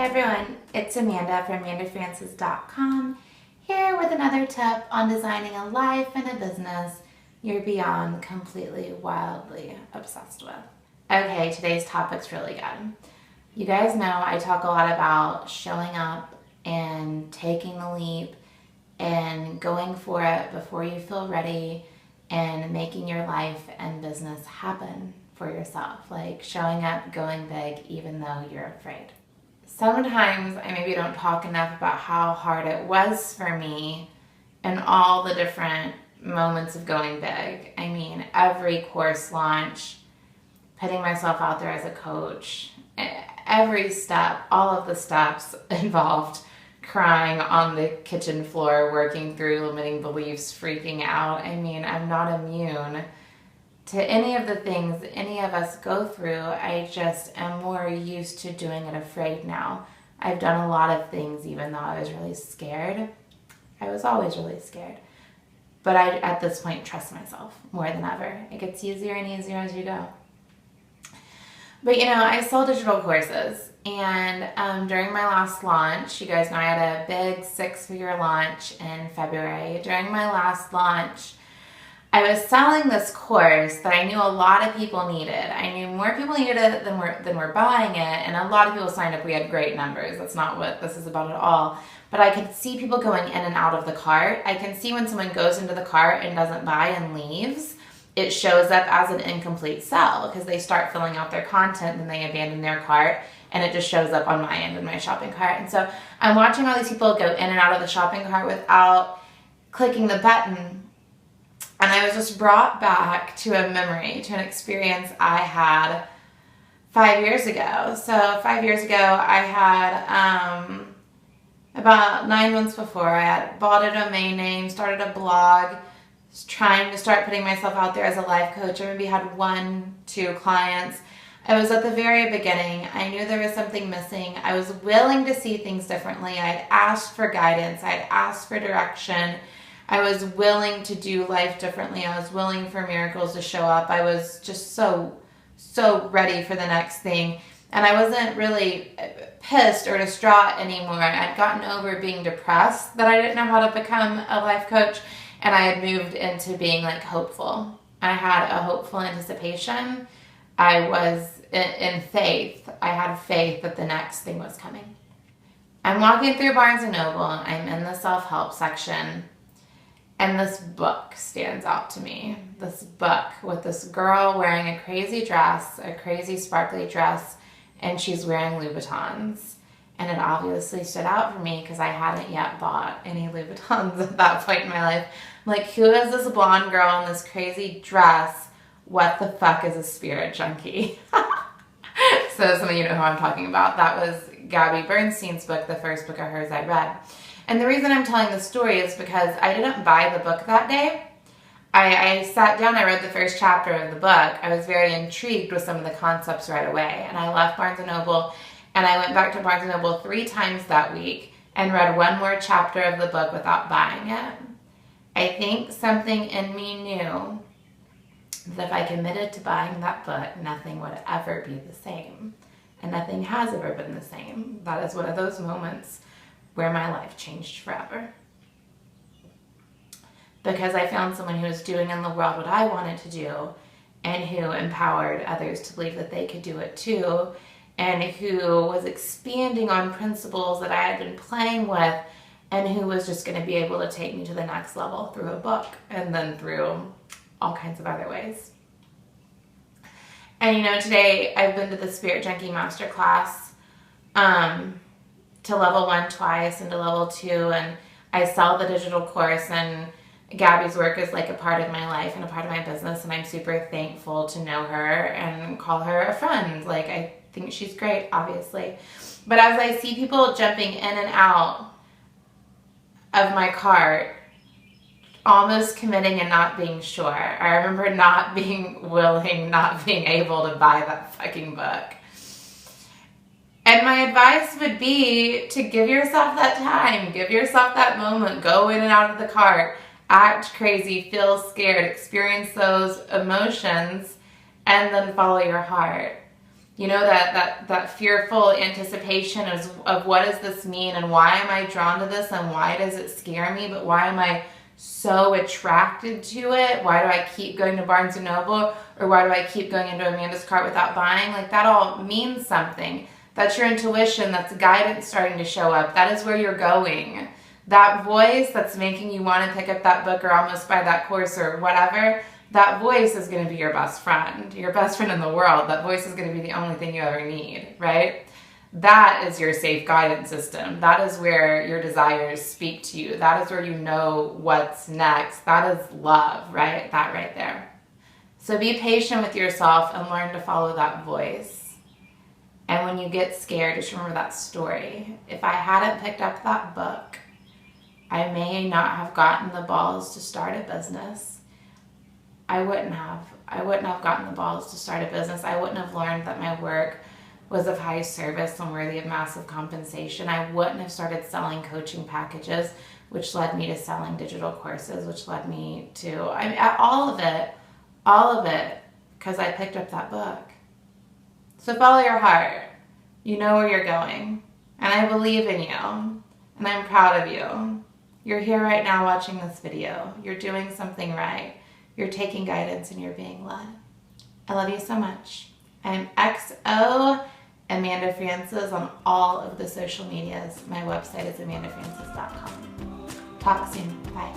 Hey everyone, it's Amanda from AmandaFrancis.com here with another tip on designing a life and a business you're beyond completely wildly obsessed with. Okay, today's topic's really good. You guys know I talk a lot about showing up and taking the leap and going for it before you feel ready and making your life and business happen for yourself. Like showing up, going big, even though you're afraid. Sometimes I maybe don't talk enough about how hard it was for me and all the different moments of going big. I mean, every course launch, putting myself out there as a coach, every step, all of the steps involved crying on the kitchen floor, working through limiting beliefs, freaking out. I mean, I'm not immune to any of the things any of us go through. I just am more used to doing it afraid now. I've done a lot of things even though I was really scared. I was always really scared. But I, at this point, trust myself more than ever. It gets easier and easier as you go. But you know, I sell digital courses, and during my last launch, you guys know I had a big 6-figure launch in February. During my last launch, I was selling this course that I knew a lot of people needed. I knew more people needed it than were buying it, and a lot of people signed up. We had great numbers. That's not what this is about at all. But I could see people going in and out of the cart. I can see when someone goes into the cart and doesn't buy and leaves, it shows up as an incomplete sell because they start filling out their content and they abandon their cart, and it just shows up on my end in my shopping cart. And so I'm watching all these people go in and out of the shopping cart without clicking the button. And I was just brought back to a memory, to an experience I had 5 years ago. So 5 years ago, I had, about 9 months before, I had bought a domain name, started a blog, was trying to start putting myself out there as a life coach. I maybe had 1-2 clients. I was at the very beginning. I knew there was something missing. I was willing to see things differently. I'd asked for guidance. I'd asked for direction. I was willing to do life differently. I was willing for miracles to show up. I was just so ready for the next thing. And I wasn't really pissed or distraught anymore. I'd gotten over being depressed that I didn't know how to become a life coach. And I had moved into being like hopeful. I had a hopeful anticipation. I was in faith. I had faith that the next thing was coming. I'm walking through Barnes & Noble. I'm in the self-help section. And this book stands out to me. This book with this girl wearing a crazy dress, a crazy sparkly dress, and she's wearing Louboutins. And it obviously stood out for me because I hadn't yet bought any Louboutins at that point in my life. I'm like, who is this blonde girl in this crazy dress? What the fuck is a spirit junkie? So some of you know who I'm talking about. That was Gabby Bernstein's book, the first book of hers I read. And the reason I'm telling this story is because I didn't buy the book that day. I sat down, I read the first chapter of the book. I was very intrigued with some of the concepts right away. And I left Barnes & Noble, and I went back to Barnes & Noble 3 times that week and read one more chapter of the book without buying it. I think something in me knew that if I committed to buying that book, nothing would ever be the same. And nothing has ever been the same. That is one of those moments where my life changed forever. Because I found someone who was doing in the world what I wanted to do, and who empowered others to believe that they could do it too, and who was expanding on principles that I had been playing with, and who was just going to be able to take me to the next level through a book, and then through all kinds of other ways. And you know, today I've been to the Spirit Junkie Masterclass, to level 1 twice and to level 2, and I sell the digital course, and Gabby's work is like a part of my life and a part of my business, and I'm super thankful to know her and call her a friend. Like, I think she's great, obviously. But as I see people jumping in and out of my cart, almost committing and not being sure. I remember not being willing, not being able to buy that fucking book. And my advice would be to give yourself that time, give yourself that moment, go in and out of the cart, act crazy, feel scared, experience those emotions, and then follow your heart. You know, that fearful anticipation of what does this mean, and why am I drawn to this, and why does it scare me, but why am I so attracted to it? Why do I keep going to Barnes & Noble, or why do I keep going into Amanda's cart without buying? Like, that all means something. That's your intuition. That's guidance starting to show up. That is where you're going. That voice that's making you want to pick up that book or almost buy that course or whatever, that voice is going to be your best friend in the world. That voice is going to be the only thing you ever need, right? That is your safe guidance system. That is where your desires speak to you. That is where you know what's next. That is love, right? That right there. So be patient with yourself and learn to follow that voice. And when you get scared, just remember that story. If I hadn't picked up that book, I may not have gotten the balls to start a business. I wouldn't have gotten the balls to start a business. I wouldn't have learned that my work was of high service and worthy of massive compensation. I wouldn't have started selling coaching packages, which led me to selling digital courses, which led me to all of it, because I picked up that book. So follow your heart. You know where you're going. And I believe in you. And I'm proud of you. You're here right now watching this video. You're doing something right. You're taking guidance and you're being led. I love you so much. I'm XO Amanda Frances on all of the social medias. My website is amandafrances.com. Talk soon. Bye.